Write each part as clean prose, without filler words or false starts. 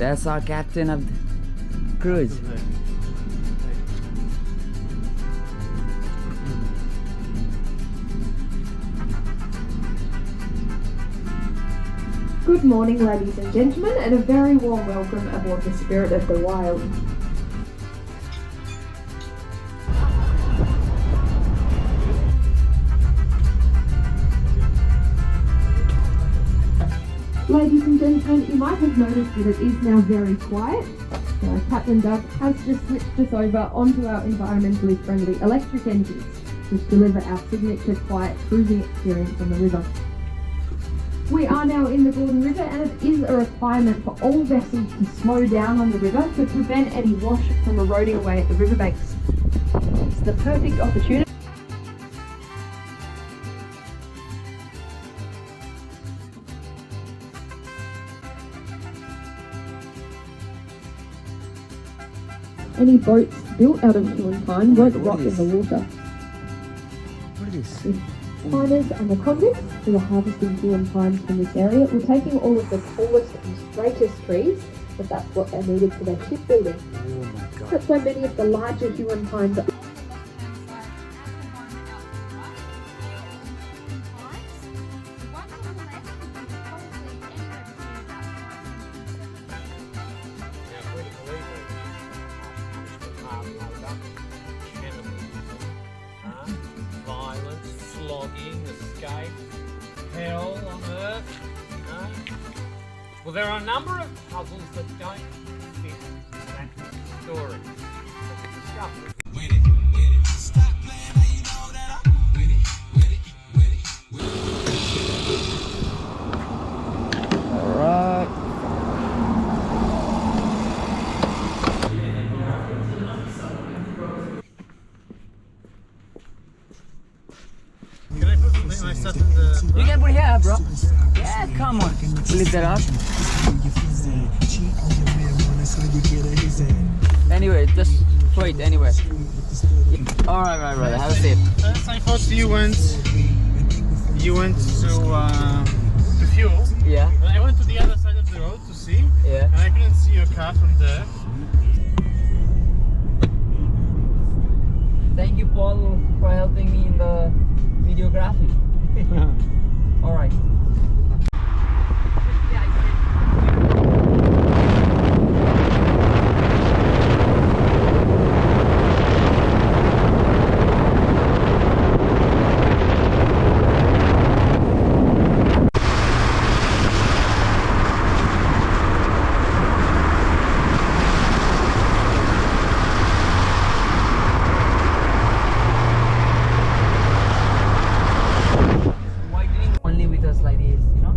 That's our captain of the cruise. Good morning, ladies and gentlemen, and a very warm welcome aboard the Spirit of the Wild. Ladies and gentlemen, you might have noticed that it is now very quiet. Captain Doug has just switched us over onto our environmentally friendly electric engines, which deliver our signature quiet cruising experience on the river. We are now in the Gordon River, and it is a requirement for all vessels to slow down on the river to prevent any wash from eroding away at the riverbanks. It's the perfect opportunity. Any boats built out of human pine won't rot in the water. What is this? Miners and the convicts who are harvesting human pines from this area were taking all of the tallest and straightest trees, but that's what they needed for their shipbuilding. Oh my god. That's why many of the larger human pines are violence, flogging, escape, hell on earth. No? Well, there are a number of puzzles that don't fit that story. Let's discuss it. Stop playing, now you know that I'm with it. Alright. Can I put my stuff in the... You can put it here, bro. Yeah, come on. Lift that up. Anyway, just throw it anyway. Alright, right, brother. Have a seat. First, I thought you went to fuel. Yeah. But I went to the other side of the road to see. Yeah. And I couldn't see your car from there. Thank you, Paul, for helping me in the videography. Alright. Only with us like this, you know?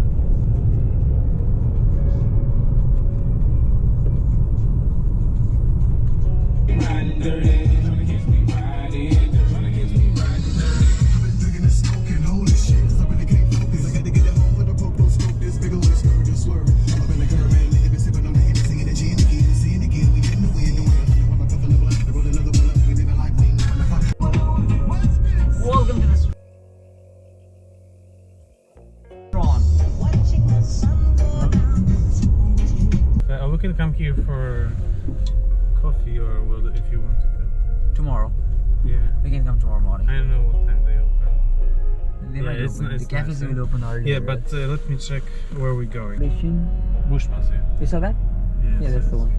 Welcome to the Strahan. We can come here for coffee or if you want to come. Tomorrow. Yeah. We can come tomorrow morning. I don't know what time they open. They Yeah, might it's open. nice, The cafes nice, will open early. Yeah, but let me check where we're going. Station. Bushmas, yeah. You saw that? Yes, Yeah, that's the yes. one.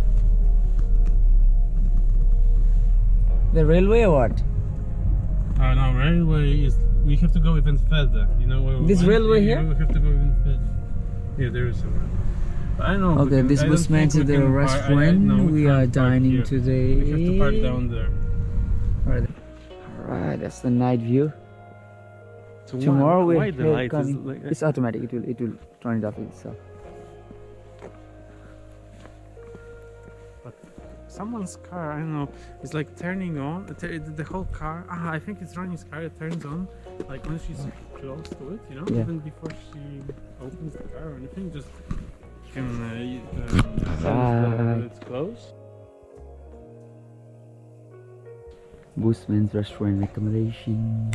The railway or what? No, railway is. We have to go even further. You know where we This went? railway Yeah, here? we have to go even further. Yeah, there is a one. I don't know. Okay, this was meant to the restaurant. We are dining today. We have to park down there. Alright, that's the night view. So Tomorrow why the light is coming. like It's automatic. It will turn it off itself. someone's car, I don't know, it's like turning on, the whole car, I think it's Ronnie's car, it turns on, like when she's close to it, you know, yeah. Even before she opens the car or anything, just can Right. it's close. Bushman's restaurant accommodation.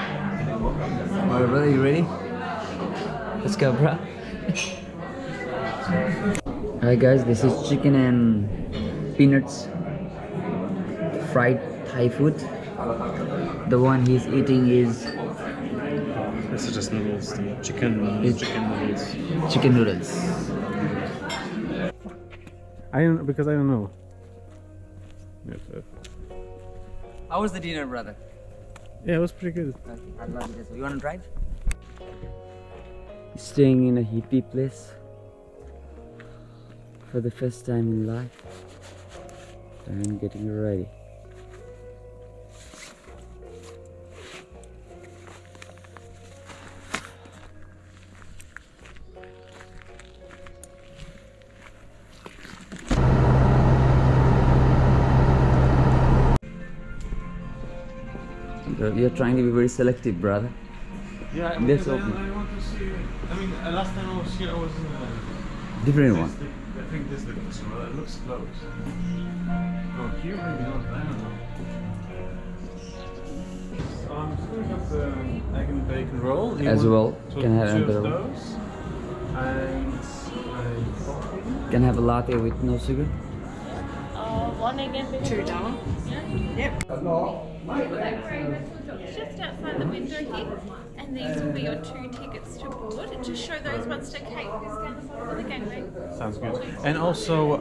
Alright brother, you ready? Let's go, bro. Alright guys, this is chicken and peanuts fried Thai food. The one he's eating is This is just noodles, chicken noodles. chicken noodles. I don't know. How was the dinner, brother? Yeah, it was pretty good. Okay, I love it as well. You wanna drive? Staying in a hippie place for the first time in life and getting ready. You're trying to be very selective, brother. Yeah, Let's because open. I want to see. I mean, last time I was here, I was in a Different one. I think this looks well. It looks close. Oh, here maybe not. I don't know. So I'm just gonna have the egg and bacon roll. As well. So Can I have two of another one? those. And a coffee. Can I have a latte with no sugar? One egg and bacon. 2 down. Just outside the window here, and these will be your 2 tickets to board. Just show those ones to Kate, who's down the bottom of the gangway. Sounds good. And also,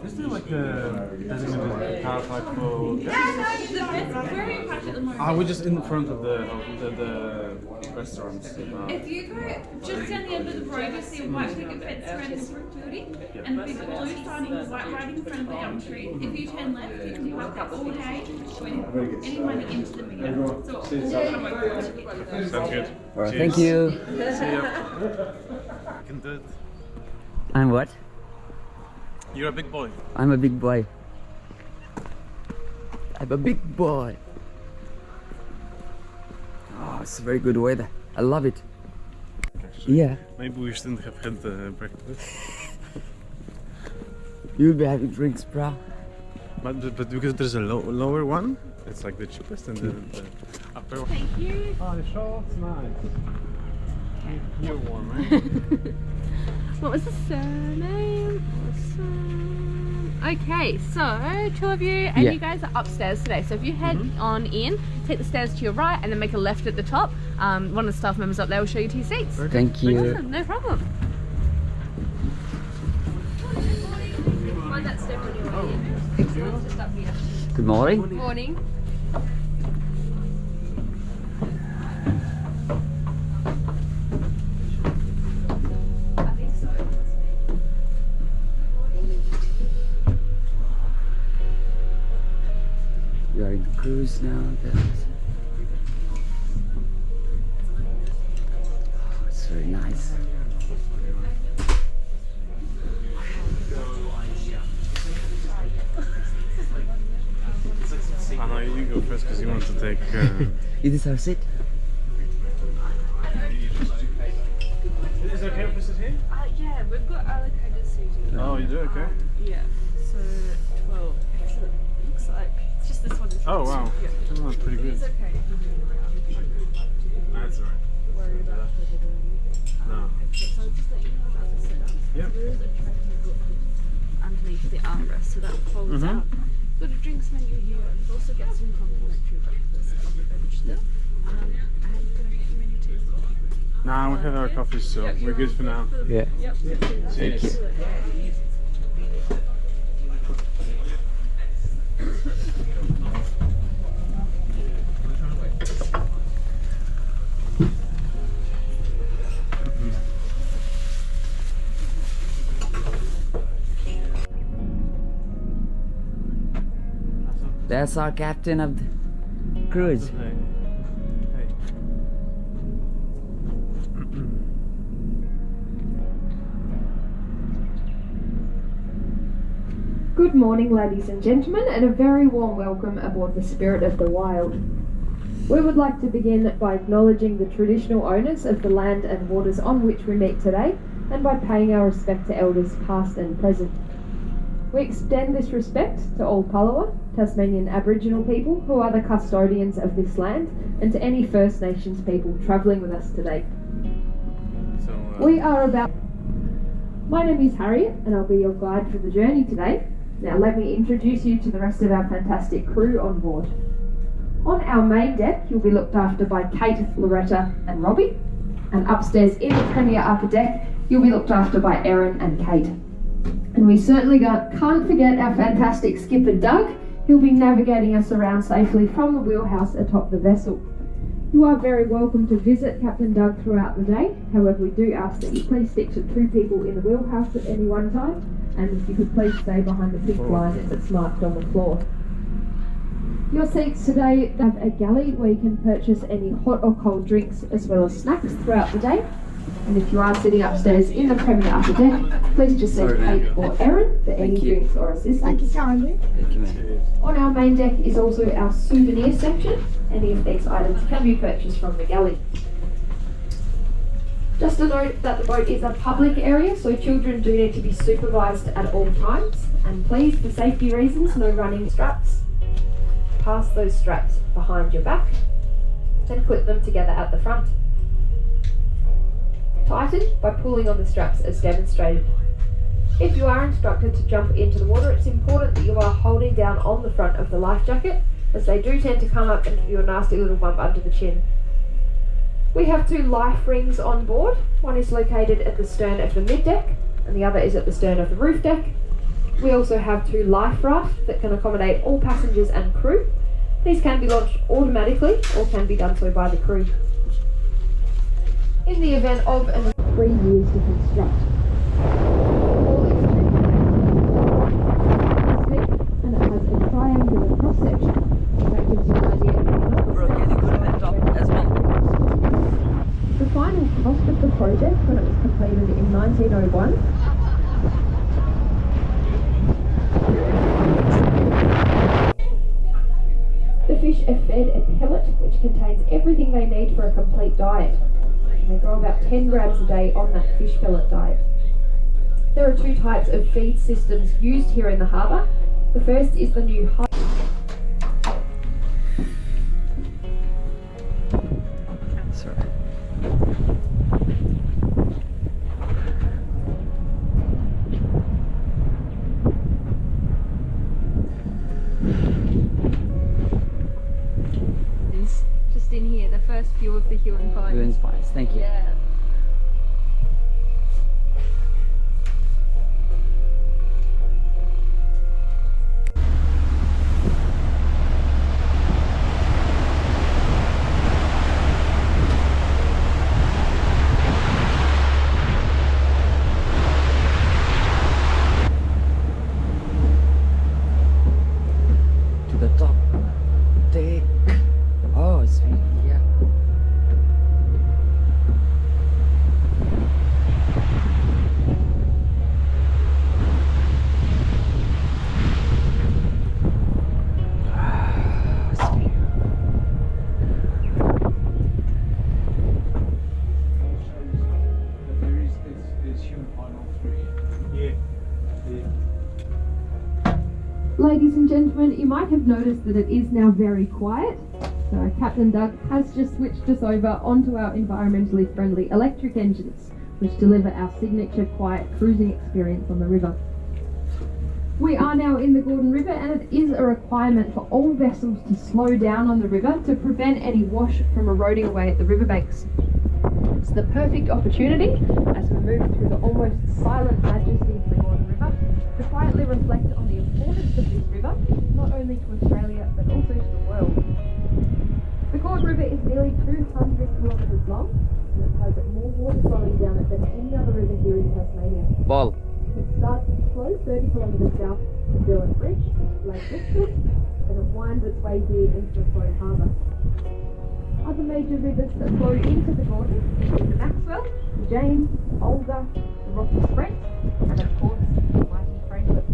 is there like the designated car park for? The best, where are you parked at the moment? We're just in front of the restaurants. If you go just down the end of the road, you'll see a white picket fence around this building, and the big blue sign with white writing in front of the gum tree. If you turn left, you can park up all day, join any money into the meter. So all come over to get Sounds good. Alright, Cheers. thank you. See ya. I can do it. I'm what? You're a big boy. I'm a big boy. I'm a big boy. Oh, it's very good weather. I love it. Actually. Yeah. Maybe we shouldn't have had breakfast. You'll be having drinks, bro. But because there's a lower one, it's like the cheapest, and the upper one. Thank you. Oh, the shorts, nice. You're warm, right? What was the surname? Okay, so 2 of you and Yeah. you guys are upstairs today. So if you head on in, take the stairs to your right and then make a left at the top. One of the staff members up there will show you to your seats. Thank you. Awesome, no problem. Find that step on your way in. Just up here. Good morning. Morning. We are in the cruise now, guys. Oh, it's very nice. I know you go first because you want to take. Is this our seat? Is it okay if we sit here? Yeah, we've got allocated seating. Oh, you do? Okay. Yeah, so 12. Excellent. Looks like it's just this one. Oh, wow. Yeah. Oh, that's pretty good. It's okay if you move around. That's alright. Worry about No. So I'll just let you know about the setup. Yep. So there is a tray underneath the armrest, so that folds out. Got a drinks menu here, and we've also got some complimentary breakfast on the bench there. And can I get you any tea? Nah, we had our coffee, so we're good for now. Yeah. Yep. Thank you. That's our captain of the cruise. Hey. Hey. Good morning, ladies and gentlemen, and a very warm welcome aboard the Spirit of the Wild. We would like to begin by acknowledging the traditional owners of the land and waters on which we meet today, and by paying our respect to elders past and present. We extend this respect to all Palawa, Tasmanian Aboriginal people who are the custodians of this land, and to any First Nations people travelling with us today. So We are about... My name is Harriet and I'll be your guide for the journey today. Now let me introduce you to the rest of our fantastic crew on board. On our main deck you'll be looked after by Kate, Loretta and Robbie, and upstairs in the Premier Upper Deck you'll be looked after by Erin and Kate. And we certainly can't forget our fantastic skipper Doug, who'll be navigating us around safely from the wheelhouse atop the vessel. You are very welcome to visit Captain Doug throughout the day. However, we do ask that you please stick to 2 people in the wheelhouse at any one time, and if you could please stay behind the pink line that's marked on the floor. Your seats today have a galley where you can purchase any hot or cold drinks as well as snacks throughout the day. And if you are sitting upstairs in the Premier Upper Deck, please just see Kate or Erin for any drinks or assistance. Thank you, man. On our main deck is also our souvenir section. Any of these items can be purchased from the galley. Just a note that the boat is a public area, so children do need to be supervised at all times. And please, for safety reasons, no running straps. Pass those straps behind your back and clip them together at the front. Tighten by pulling on the straps as demonstrated. If you are instructed to jump into the water, it's important that you are holding down on the front of the life jacket, as they do tend to come up and give you a nasty little bump under the chin. We have 2 life rings on board. One is located at the stern of the mid-deck and the other is at the stern of the roof deck. We also have 2 life rafts that can accommodate all passengers and crew. These can be launched automatically or can be done so by the crew. In the event of 3 years to construct. And it has a triangular cross section. That gives you an idea of the final cost of the project when it was completed in 1901. The fish are fed a pellet which contains everything they need for a complete diet. They grow about 10 grams a day on that fish pellet diet. There are 2 types of feed systems used here in the harbour. The first is the new Sorry. just in here, the first few of the Huon pines. Huon pines, thank you. Yeah. To the top. Take. Oh, it's sweet. Yeah. Ladies and gentlemen, you might have noticed that it is now very quiet. So Captain Doug has just switched us over onto our environmentally friendly electric engines, which deliver our signature quiet cruising experience on the river. We are now in the Gordon River, and it is a requirement for all vessels to slow down on the river to prevent any wash from eroding away at the riverbanks. It's the perfect opportunity as we move through the almost silent majesty of the Gordon River to quietly reflect on the importance of this river, not only to Australia but also to the world. The Gordon River is nearly 200 kilometres long, and it has more water flowing down it than any other river here in Tasmania. Ball. It starts its flow 30 kilometres south from Dillon Bridge, Lake District, and it winds its way here into Macquarie Harbor. Other major rivers that flow into the Gordon include the Maxwell, the James, the Olga, the Rocky Sprent, and of course the mighty Franklin.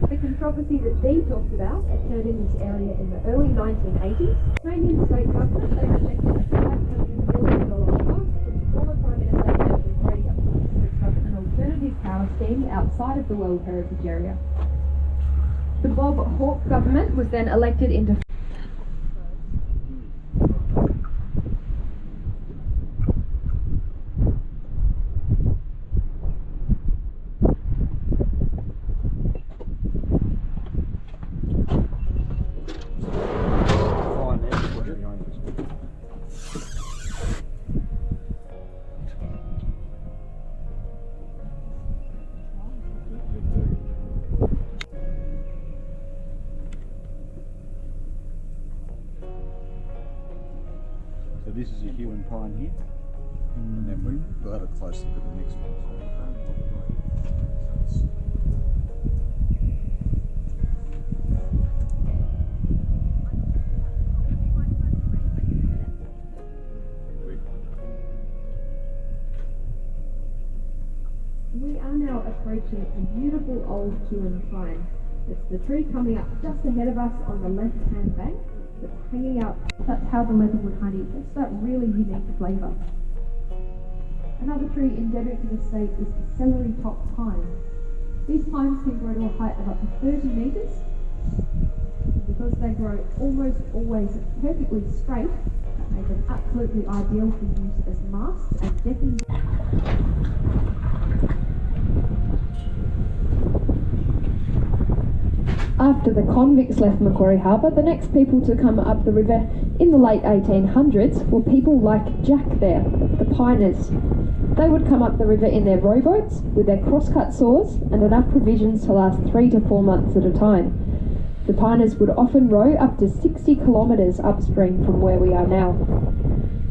The controversy that Dee talked about occurred in this area in the early 1980s. Tasmanian state government they rejected a $500 million offer from former Prime Minister Anthony Fraser to construct an alternative power scheme outside of the World Heritage Area. The Bob Hawke government was then elected into So this is a hue and pine here, and then we'll have a close look at the next one. We are now approaching a beautiful old huon pine. It's the tree coming up just ahead of us on the left-hand bank that's hanging out. That's how the leatherwood honey gets that really unique flavour. Another tree endemic to the state is the celery top pine. These pines can grow to a height of up to 30 metres. Because they grow almost always perfectly straight, that makes them absolutely ideal for use as masts and decking. After the convicts left Macquarie Harbor, the next people to come up the river in the late 1800s were people like Jack there, the piners. They would come up the river in their rowboats with their crosscut saws and enough provisions to last 3 to 4 months at a time. The piners would often row up to 60 kilometres upstream from where we are now.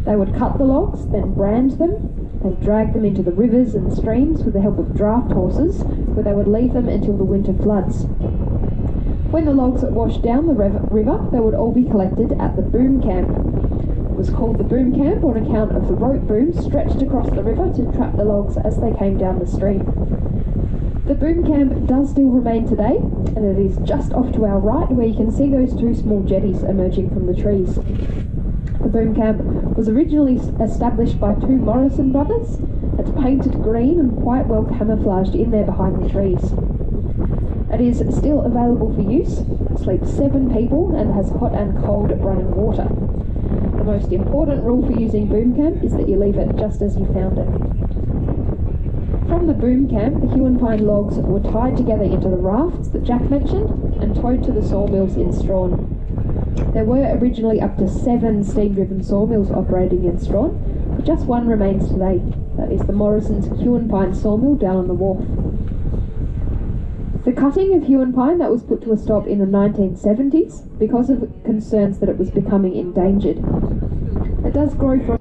They would cut the logs, then brand them. They'd drag them into the rivers and streams with the help of draft horses, where they would leave them until the winter floods. When the logs washed down the river, they would all be collected at the boom camp. It was called the boom camp on account of the rope booms stretched across the river to trap the logs as they came down the stream. The boom camp does still remain today, and it is just off to our right where you can see those 2 small jetties emerging from the trees. The boom camp was originally established by 2 Morrison brothers. It's painted green and quite well camouflaged in there behind the trees. It is still available for use. It sleeps 7 people and has hot and cold running water. The most important rule for using boom camp is that you leave it just as you found it. From the boom camp, the huon pine logs were tied together into the rafts that Jack mentioned and towed to the sawmills in Strahan. There were originally up to 7 steam-driven sawmills operating in Strahan, but just one remains today. That is the Morrison's huon pine sawmill down on the wharf. The cutting of huon pine that was put to a stop in the 1970s because of concerns that it was becoming endangered. It does grow from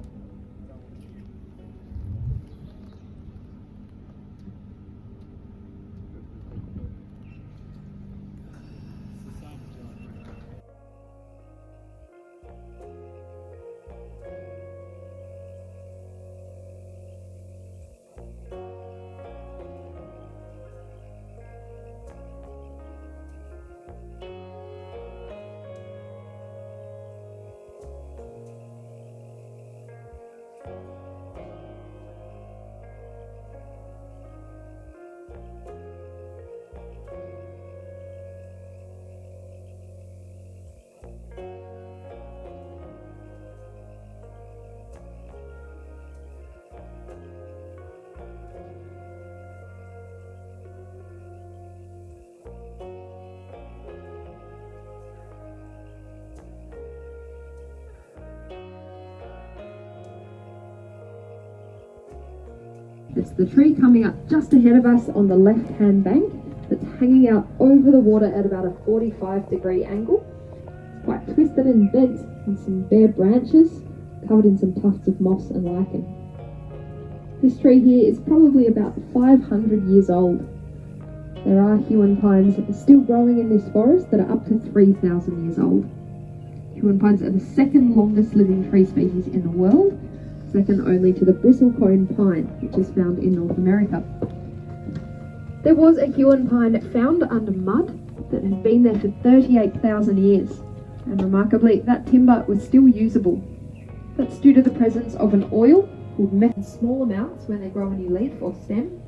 It's the tree coming up just ahead of us on the left-hand bank that's hanging out over the water at about a 45-degree angle. It's quite twisted and bent on some bare branches, covered in some tufts of moss and lichen. This tree here is probably about 500 years old. There are huon pines still growing in this forest that are up to 3,000 years old. Huon pines are the 2nd longest living tree species in the world, second only to the bristlecone pine, which is found in North America. There was a huon pine found under mud that had been there for 38,000 years, and remarkably, that timber was still usable. That's due to the presence of an oil called meth in small amounts when they grow a new leaf or stem,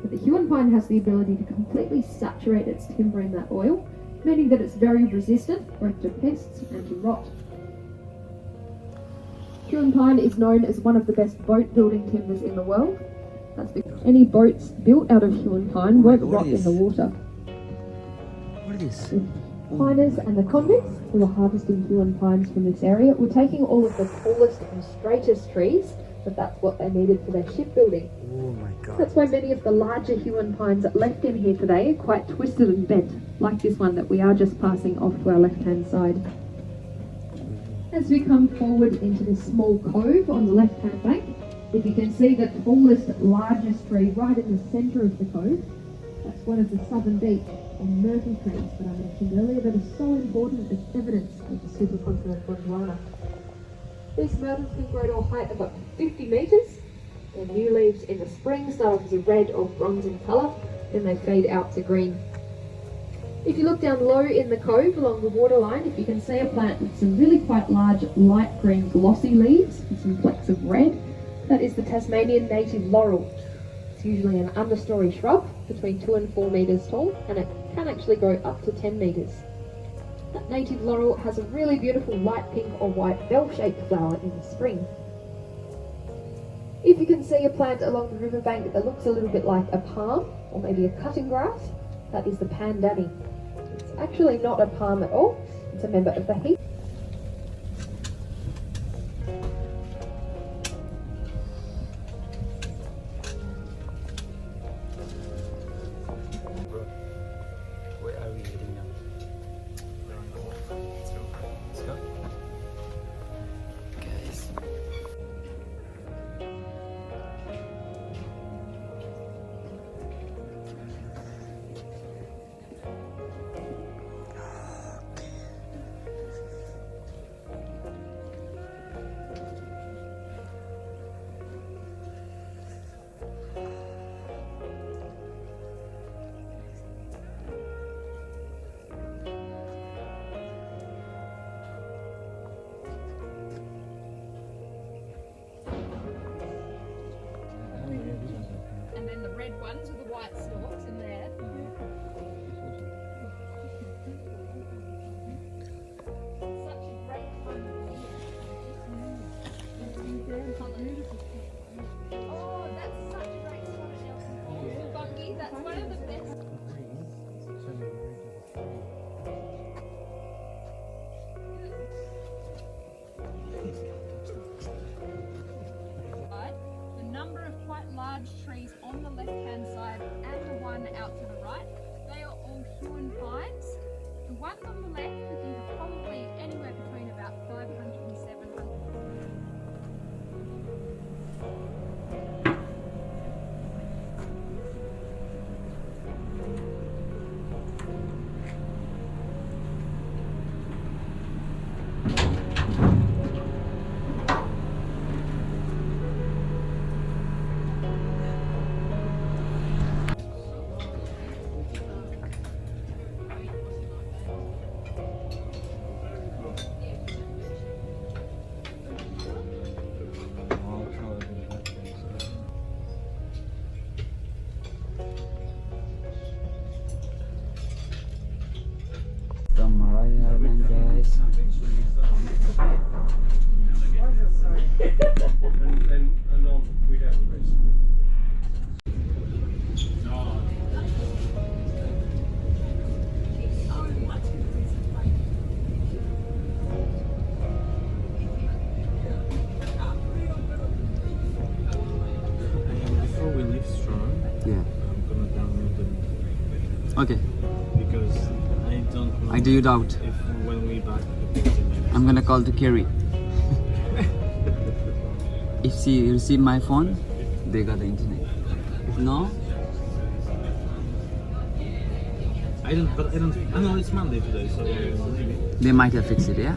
but the huon pine has the ability to completely saturate its timber in that oil, meaning that it's very resistant both to pests and to rot. Huon pine is known as one of the best boat building timbers in the world. That's because any boats built out of huon pine won't rot in the water. What is this? The piners and the convicts who were harvesting huon pines from this area were taking all of the tallest and straightest trees, but that's what they needed for their shipbuilding. Oh my god. That's why many of the larger huon pines left in here today are quite twisted and bent, like this one that we are just passing off to our left-hand side. As we come forward into this small cove on the left-hand bank, if you can see the tallest, largest tree right in the centre of the cove, that's one of the southern beech or myrtle trees that I mentioned earlier that are so important as evidence of the supercontinent Gondwana. These myrtles can grow to a height of up to 50 metres. Their new leaves in the spring start off as a red or bronze in colour, then they fade out to green. If you look down low in the cove along the waterline, if you can see a plant with some really quite large light green glossy leaves and some flecks of red, that is the Tasmanian native laurel. It's usually an understory shrub between 2 and 4 metres tall, and it can actually grow up to 10 metres. That native laurel has a really beautiful light pink or white bell-shaped flower in the spring. If you can see a plant along the riverbank that looks a little bit like a palm or maybe a cutting grass, that is the pandani. It's actually not a palm at all, it's a member of the heath. Where are we heading now? Let's go. Guys. And then the red ones with the white stalks in there. Such a great time of year. Oh, that's such a great spot at Nelson Falls. Bucky, that's one of the best. The number of quite large trees on the left-hand side and the one out to the right, they are all hewn pines. The ones on the left we think are probably anywhere between about 500 and 700. The Macquarie Harbor, guys. And on we have a race. Before we leave Strahan, Yeah. I'm gonna download them Okay. because I don't know I do doubt. if when we back the picture. I'm gonna call to Kerry. If she receive my phone, they got the internet. If no, I know it's Monday today, so maybe. they might have fixed it. Yeah.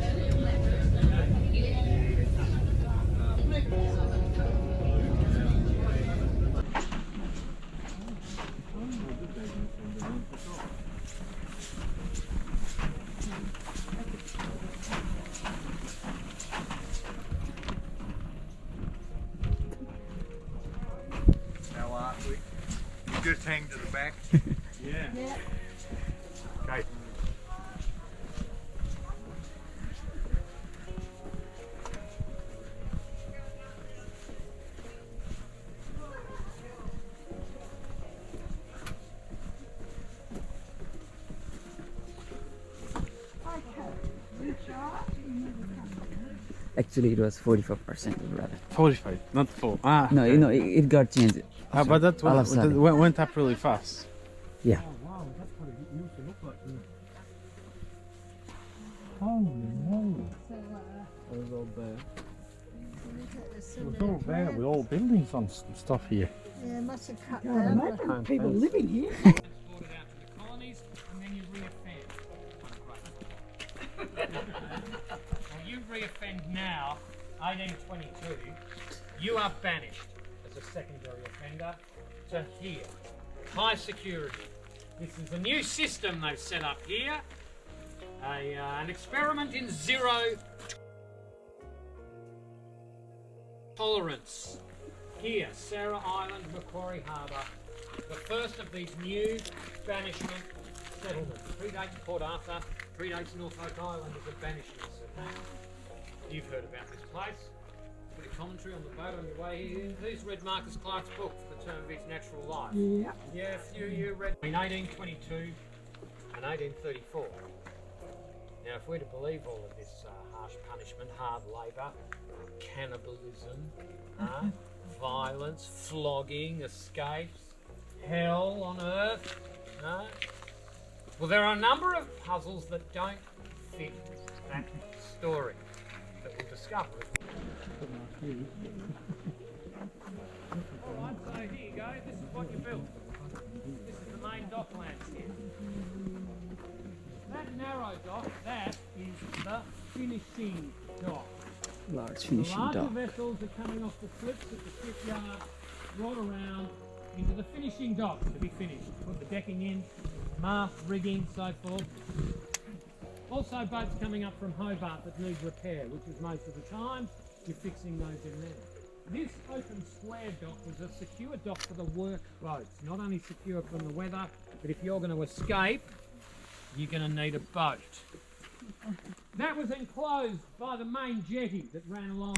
Now, we just hang to the back. Yeah. Okay. Actually, it was 45% rather. 45, not 4. Ah. No, you know, it got changed. But that all of a sudden. went up really fast. Yeah. Wow, that's what it used to look like. Holy moly. there. It's all there with all buildings and stuff here. Yeah, must have cut Yeah, down. imagine People living here. Exported out to the colonies, and then you reoffend. Well, you reoffend now, 1822, you are banished as a secondary offender to here. High security. This is a new system they've set up here. An experiment in zero tolerance. Here, Sarah Island, Macquarie Harbor, the first of these new banishment settlements. Predates Port Arthur, predates Norfolk Island as a banishment settlement. You've heard about this place. A bit of commentary on the boat on your way here. Who's read Marcus Clarke's book, For the Term of His Natural Life? Yeah. Yeah, a few you read. In 1822 and 1834. Now, if we're to believe all of this harsh punishment, hard labour, cannibalism, violence, flogging, escapes, hell on earth, well, there are a number of puzzles that don't fit that story that we'll discover. Alright, so here you go, this is what you built. This is the main docklands here. That narrow dock, that is the finishing dock. Large The finishing larger dock. vessels are coming off the flips at the shipyard, brought around into the finishing dock to be finished. Put the decking in, mast, rigging, so forth. Also boats coming up from Hobart that need repair, which is most of the time you're fixing those in there. This open square dock was a secure dock for the work boats. Not only secure from the weather, but if you're going to escape, you're going to need a boat. That was enclosed by the main jetty that ran along.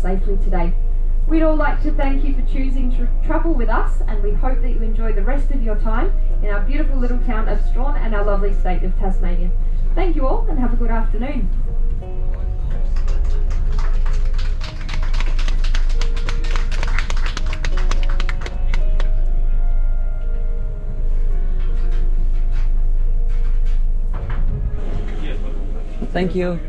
Safely today. We'd all like to thank you for choosing to travel with us, and we hope that you enjoy the rest of your time in our beautiful little town of Strahan and our lovely state of Tasmania. Thank you all and have a good afternoon. Thank you.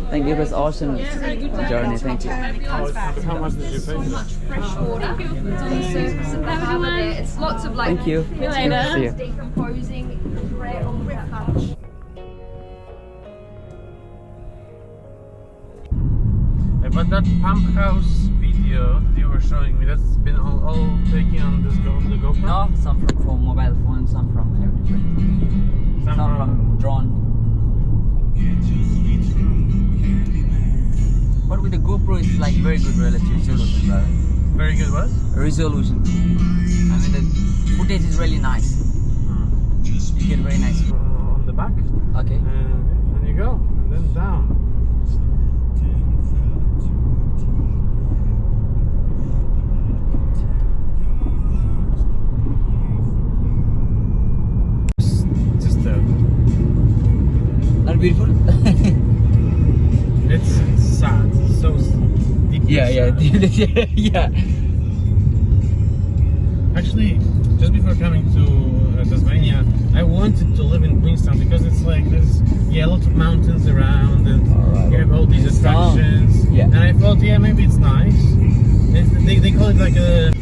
Thank you. It was awesome journey. Thank you. How much did you pay? Fresh water. It's on the surface of the harbour there. It's lots of Thank you. See you. decomposing, rare all that much. But that pump house video that you were showing me, that's been all taken on this on the GoPro? No, some from mobile phone, some from different. Some from drone. But with the GoPro, it's like very good relative resolution, brother. Very good what? Resolution. I mean, the footage is really nice. You get very nice. On the back. Okay. And then you go, and then down. Just Not beautiful? it's sad. It's so deep. yeah. Yeah. Actually, just before coming to Tasmania, I wanted to live in Queenstown because it's like there's lots of mountains around and you have all these attractions. Yeah. And I thought, maybe it's nice. They call it like a